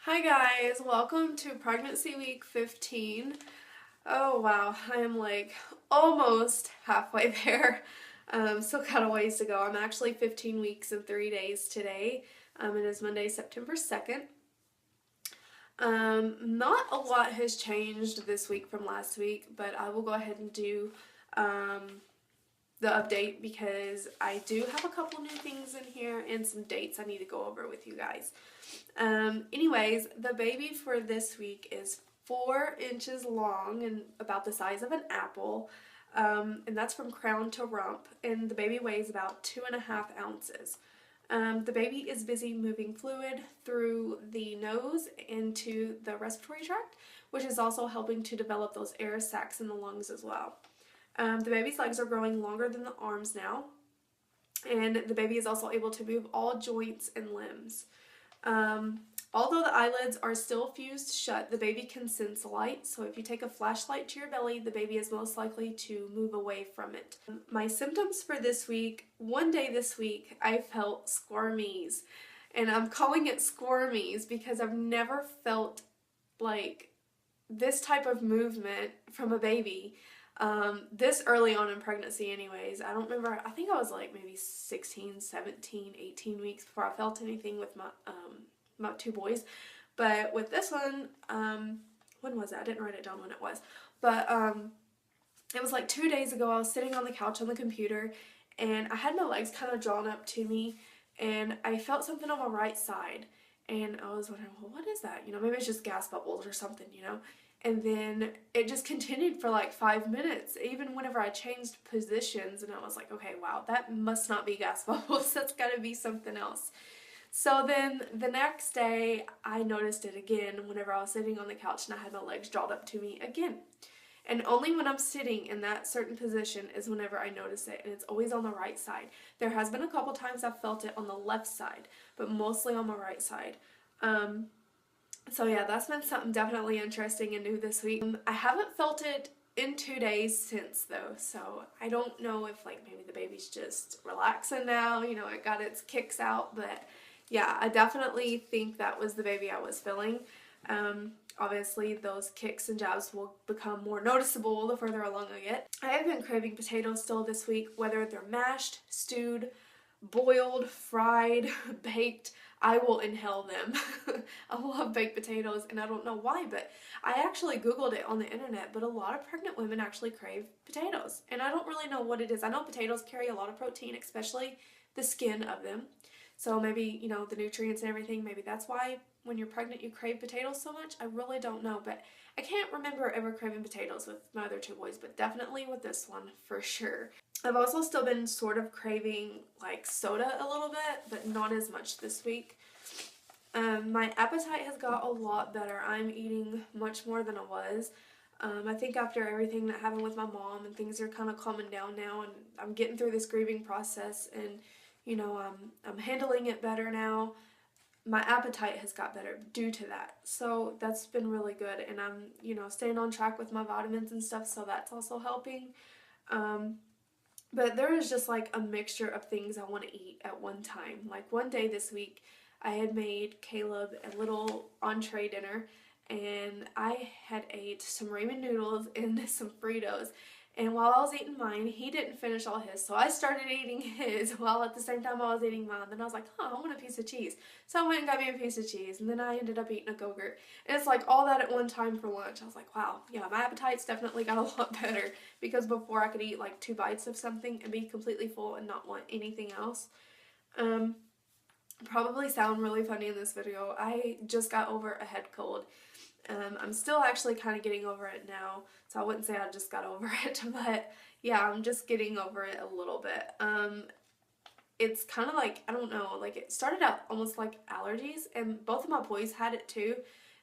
Hi guys, welcome to pregnancy week 15. Oh wow, I am like almost halfway there. Still got a ways to go. I'm actually 15 weeks and 3 days today. It is Monday, September 2nd. Not a lot has changed this week from last week, but I will go ahead and do the update because I do have a couple new things in here and some dates I need to go over with you guys. Anyways, the baby for this week is 4 inches long and about the size of an apple. And that's from crown to rump. And the baby weighs about 2.5 ounces. The baby is busy moving fluid through the nose into the respiratory tract, which is also helping to develop those air sacs in the lungs as well. The baby's legs are growing longer than the arms now, and the baby is also able to move all joints and limbs. Although the eyelids are still fused shut, the baby can sense light, so if you take a flashlight to your belly, the baby is most likely to move away from it. My symptoms for this week, one day this week, I felt squirmies, and I'm calling it squirmies because I've never felt like this type of movement from a baby. This early on in pregnancy anyways. I don't remember, I think I was like maybe 16, 17, 18 weeks before I felt anything with my two boys. But with this one, when was it? I didn't write it down when it was. But it was like 2 days ago. I was sitting on the couch on the computer and I had my legs kind of drawn up to me and I felt something on my right side. And I was wondering, well, what is that? Maybe it's just gas bubbles or something. And then it just continued for like 5 minutes, even whenever I changed positions, and I was like, okay, wow, that must not be gas bubbles, that's gotta be something else. So then the next day, I noticed it again whenever I was sitting on the couch and I had my legs drawn up to me again. And only when I'm sitting in that certain position is whenever I notice it, and it's always on the right side. There has been a couple times I've felt it on the left side, but mostly on my right side. So yeah, that's been something definitely interesting and new this week. I haven't felt it in 2 days since though, so I don't know if like maybe the baby's just relaxing now, it got its kicks out, but yeah, I definitely think that was the baby I was feeling. Obviously those kicks and jabs will become more noticeable the further along I get. I have been craving potatoes still this week, whether they're mashed, stewed, boiled, fried, baked. I will inhale them. I love baked potatoes and I don't know why, but I actually googled it on the internet, but a lot of pregnant women actually crave potatoes and I don't really know what it is. I know potatoes carry a lot of protein, especially the skin of them. So maybe, the nutrients and everything, maybe that's why when you're pregnant you crave potatoes so much. I really don't know, but I can't remember ever craving potatoes with my other two boys, but definitely with this one for sure. I've also still been sort of craving like soda a little bit, but not as much this week. My appetite has got a lot better. I'm eating much more than I was. I think after everything that happened with my mom and things are kind of calming down now and I'm getting through this grieving process and I'm handling it better now. My appetite has got better due to that. So that's been really good and I'm, staying on track with my vitamins and stuff, so that's also helping. But there is just like a mixture of things I want to eat at one time. Like one day this week, I had made Caleb a little entree dinner and I had ate some ramen noodles and some Fritos. And while I was eating mine, he didn't finish all his, so I started eating his while at the same time I was eating mine. Then I was like, I want a piece of cheese. So I went and got me a piece of cheese, and then I ended up eating a Go-Gurt. And it's like all that at one time for lunch. I was like, wow, yeah, my appetite's definitely got a lot better, because before I could eat like 2 bites of something and be completely full and not want anything else. Probably sound really funny in this video. I just got over a head cold. I'm still actually kind of getting over it now, so I wouldn't say I just got over it, but yeah, I'm just getting over it a little bit. It's kind of like, I don't know, like it started out almost like allergies, and both of my boys had it too,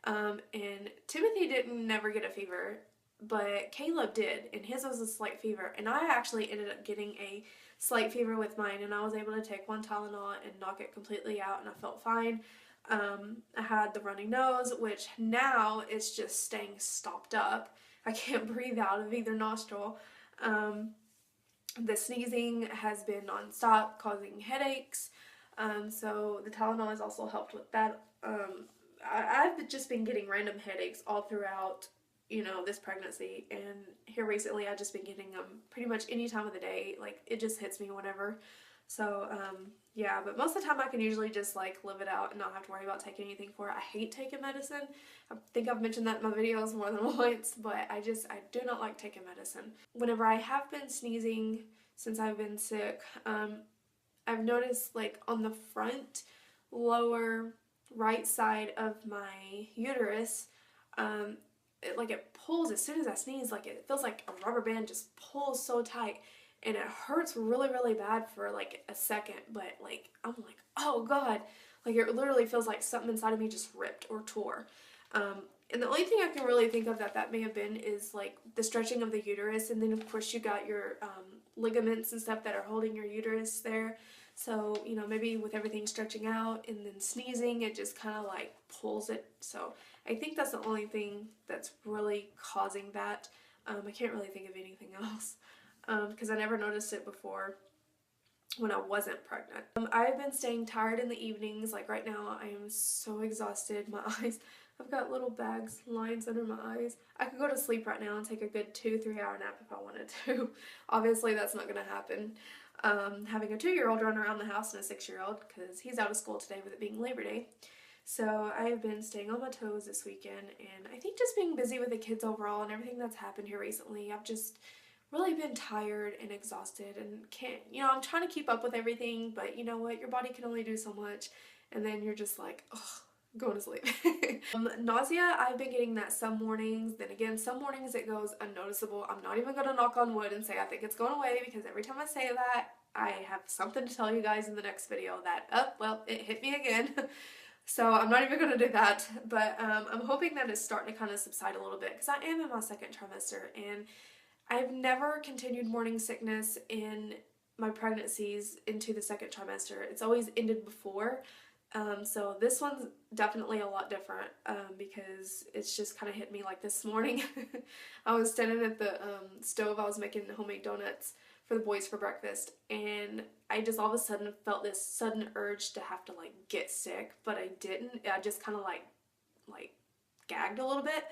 and Timothy didn't never get a fever, but Caleb did, and his was a slight fever, and I actually ended up getting a slight fever with mine, and I was able to take one Tylenol and knock it completely out, and I felt fine. I had the runny nose, which now is just staying stopped up. I can't breathe out of either nostril. The sneezing has been non-stop, causing headaches. So the Tylenol has also helped with that. I've just been getting random headaches all throughout, you know, this pregnancy, and here recently I've just been getting them pretty much any time of the day. Like, it just hits me whenever. So, yeah, but most of the time I can usually just like live it out and not have to worry about taking anything for it. I hate taking medicine. I think I've mentioned that in my videos more than once, but I do not like taking medicine. Whenever I have been sneezing since I've been sick, I've noticed like on the front lower right side of my uterus, it pulls as soon as I sneeze. Like, it feels like a rubber band just pulls so tight, and it hurts really, really bad for like a second, but like I'm like, oh god, like it literally feels like something inside of me just ripped or tore. And the only thing I can really think of that may have been is like the stretching of the uterus, and then of course you got your ligaments and stuff that are holding your uterus there. So, you know, maybe with everything stretching out and then sneezing, it just kind of like pulls it. So I think that's the only thing that's really causing that. I can't really think of anything else because I never noticed it before when I wasn't pregnant. I've been staying tired in the evenings. Like right now, I am so exhausted. My eyes, I've got little bags, lines under my eyes. I could go to sleep right now and take a good 2-3 hour nap if I wanted to. Obviously, that's not going to happen. Having a 2-year-old run around the house and a 6-year-old because he's out of school today with it being Labor Day. So I have been staying on my toes this weekend, and I think just being busy with the kids overall and everything that's happened here recently, I've just really been tired and exhausted and can't, you know, I'm trying to keep up with everything, but you know what, your body can only do so much, and then you're just like, ugh, going to sleep. Nausea, I've been getting that some mornings, then again, some mornings it goes unnoticeable. I'm not even going to knock on wood and say I think it's going away, because every time I say that, I have something to tell you guys in the next video that, oh, well, it hit me again. So I'm not even going to do that, but I'm hoping that it's starting to kind of subside a little bit, because I am in my second trimester, and I've never continued morning sickness in my pregnancies into the second trimester. It's always ended before. So this one's definitely a lot different because it's just kind of hit me like this morning. I was standing at the stove. I was making homemade donuts for the boys for breakfast, and I just all of a sudden felt this sudden urge to have to like get sick, but I didn't. I just kind of like gagged a little bit.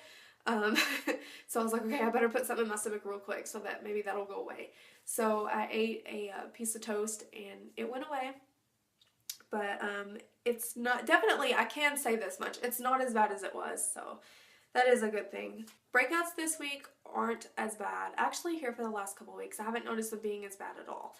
So I was like, okay, I better put something in my stomach real quick so that maybe that'll go away. So I ate a piece of toast and it went away. But it's not, definitely, I can say this much, it's not as bad as it was, so that is a good thing. Breakouts this week aren't as bad. Actually, here for the last couple weeks, I haven't noticed them being as bad at all.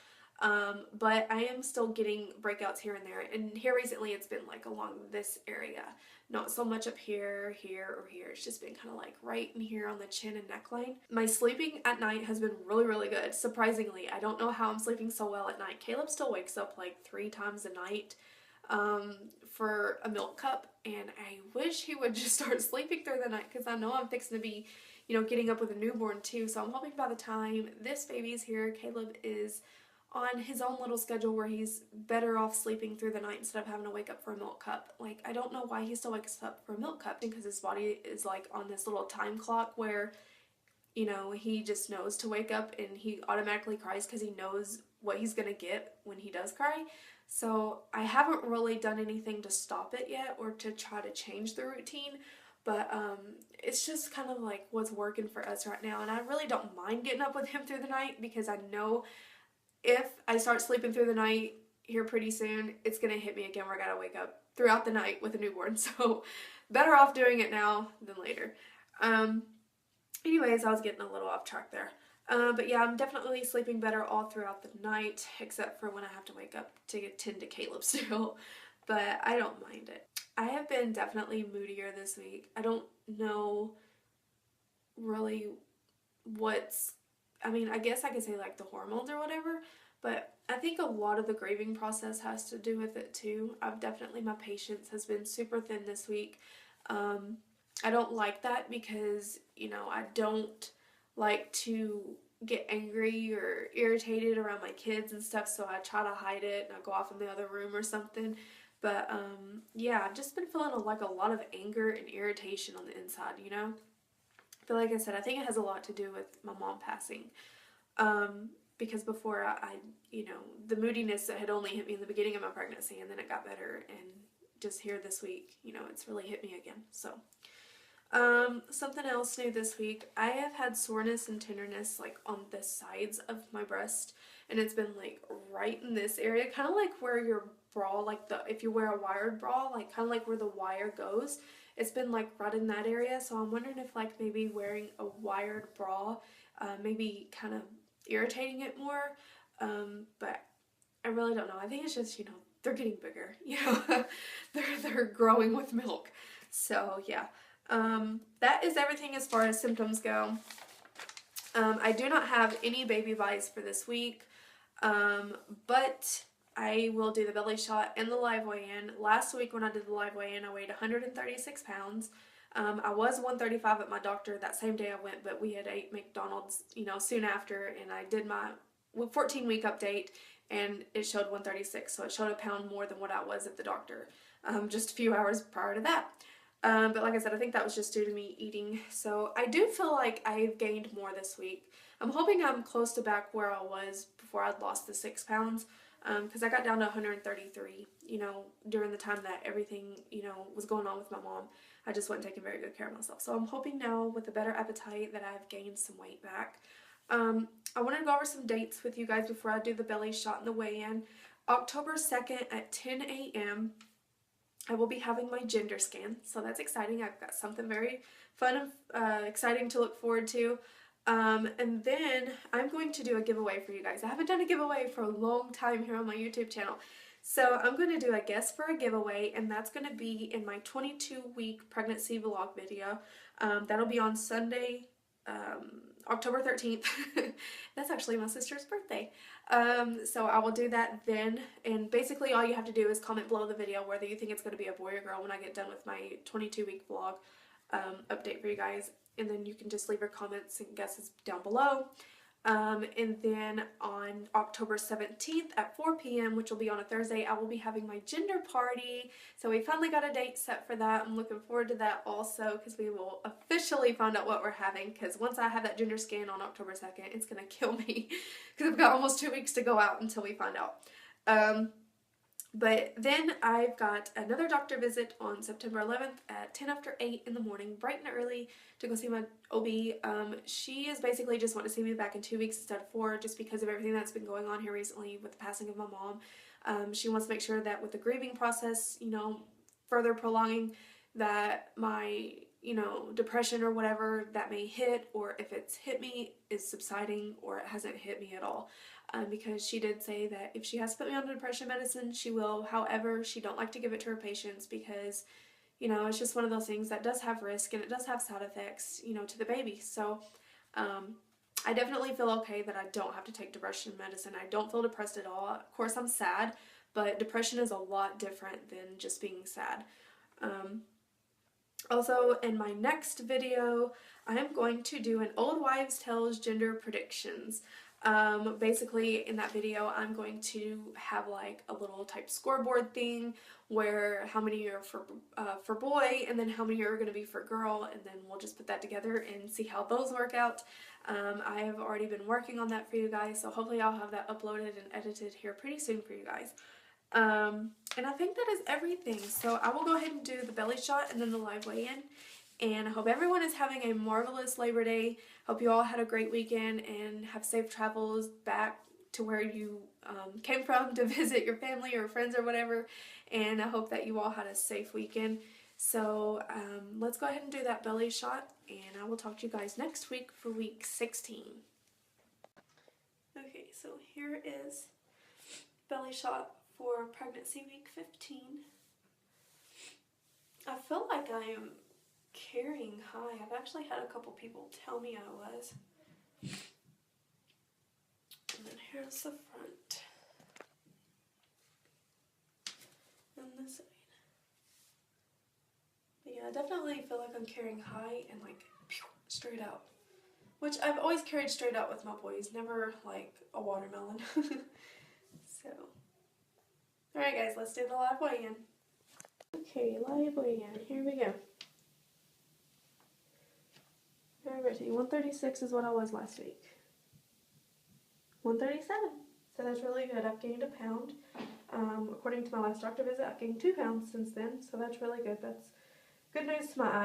But I am still getting breakouts here and there, and here recently it's been like along this area. Not so much up here, here, or here. It's just been kind of like right in here on the chin and neckline. My sleeping at night has been really, really good. Surprisingly, I don't know how I'm sleeping so well at night. Caleb still wakes up like 3 times a night for a milk cup, and I wish he would just start sleeping through the night, because I know I'm fixing to be, you know, getting up with a newborn too. So I'm hoping by the time this baby's here, Caleb is on his own little schedule where he's better off sleeping through the night instead of having to wake up for a milk cup. Like, I don't know why he still wakes up for a milk cup, because his body is like on this little time clock where, you know, he just knows to wake up and he automatically cries because he knows what he's gonna get when he does cry. So I haven't really done anything to stop it yet or to try to change the routine, but it's just kind of like what's working for us right now, and I really don't mind getting up with him through the night, because I know if I start sleeping through the night here pretty soon, it's going to hit me again where I got to wake up throughout the night with a newborn. So better off doing it now than later. Anyways, I was getting a little off track there. But yeah, I'm definitely sleeping better all throughout the night, except for when I have to wake up to tend to Caleb still. But I don't mind it. I have been definitely moodier this week. I don't know really what's, I mean, I guess I could say like the hormones or whatever, but I think a lot of the grieving process has to do with it too. My patience has been super thin this week. I don't like that because, you know, I don't like to get angry or irritated around my kids and stuff, so I try to hide it and I go off in the other room or something. But yeah, I've just been feeling like a lot of anger and irritation on the inside, you know? But like I said, I think it has a lot to do with my mom passing. Because before you know, the moodiness that had only hit me in the beginning of my pregnancy, and then it got better, and just here this week, you know, it's really hit me again. So, something else new this week. I have had soreness and tenderness like on the sides of my breast, and it's been like right in this area, kind of like where your bra, like if you wear a wired bra, like kind of like where the wire goes. It's been like right in that area, so I'm wondering if like maybe wearing a wired bra maybe kind of irritating it more, but I really don't know. I think it's just, you know, they're getting bigger, you know, they're growing with milk. So yeah, that is everything as far as symptoms go. I do not have any baby buys for this week, but I will do the belly shot and the live weigh-in. Last week when I did the live weigh-in, I weighed 136 pounds. I was 135 at my doctor that same day I went, but we had ate McDonald's, you know, soon after, and I did my 14-week update, and it showed 136, so it showed a pound more than what I was at the doctor, just a few hours prior to that. But like I said, I think that was just due to me eating. So I do feel like I've gained more this week. I'm hoping I'm close to back where I was before I'd lost the 6 pounds. Because I got down to 133, you know, during the time that everything, you know, was going on with my mom. I just wasn't taking very good care of myself. So I'm hoping now with a better appetite that I've gained some weight back. I want to go over some dates with you guys before I do the belly shot and the weigh-in. October 2nd at 10 a.m. I will be having my gender scan, so that's exciting. I've got something very fun and exciting to look forward to. And then I'm going to do a giveaway for you guys. I haven't done a giveaway for a long time here on my YouTube channel. So I'm going to do a guess for a giveaway, and that's going to be in my 22-week pregnancy vlog video. That'll be on Sunday, October 13th. That's actually my sister's birthday. So I will do that then, and basically all you have to do is comment below the video whether you think it's going to be a boy or girl when I get done with my 22-week vlog update for you guys, and then you can just leave your comments and guesses down below. And then on October 17th at 4 p.m., which will be on a Thursday, I will be having my gender party. So we finally got a date set for that. I'm looking forward to that also, because we will officially find out what we're having, because once I have that gender scan on October 2nd, it's going to kill me, because I've got almost 2 weeks to go out until we find out. But then I've got another doctor visit on September 11th at 10 after 8 in the morning, bright and early, to go see my OB. She is basically just wanting to see me back in 2 weeks instead of 4, just because of everything that's been going on here recently with the passing of my mom. She wants to make sure that with the grieving process, you know, further prolonging, that my, you know, depression or whatever that may hit, or if it's hit me, is subsiding, or it hasn't hit me at all. Because she did say that if she has to put me on depression medicine, she will. However, she don't like to give it to her patients because, you know, it's just one of those things that does have risk, and it does have side effects, you know, to the baby. So I definitely feel okay that I don't have to take depression medicine. I don't feel depressed at all. Of course, I'm sad, but depression is a lot different than just being sad. Also, in my next video, I am going to do an Old Wives' Tales gender predictions. Basically in that video I'm going to have like a little type scoreboard thing where how many are for boy, and then how many are going to be for girl, and then we'll just put that together and see how those work out. I have already been working on that for you guys, so hopefully I'll have that uploaded and edited here pretty soon for you guys. And I think that is everything, so I will go ahead and do the belly shot and then the live weigh-in. And I hope everyone is having a marvelous Labor Day. Hope you all had a great weekend and have safe travels back to where you came from to visit your family or friends or whatever. And I hope that you all had a safe weekend. So let's go ahead and do that belly shot, and I will talk to you guys next week for week 16. Okay, so here is belly shot for pregnancy week 15. I feel like I am carrying high. I've actually had a couple people tell me I was. And then here's the front. And this side. But yeah, I definitely feel like I'm carrying high and like straight out. Which I've always carried straight out with my boys, never like a watermelon. So. Alright guys, let's do the live weigh-in. Okay, live weigh-in. Here we go. 136 is what I was last week. 137. So that's really good. I've gained a pound. According to my last doctor visit, I've gained 2 pounds since then, so that's really good. That's good news to my eyes.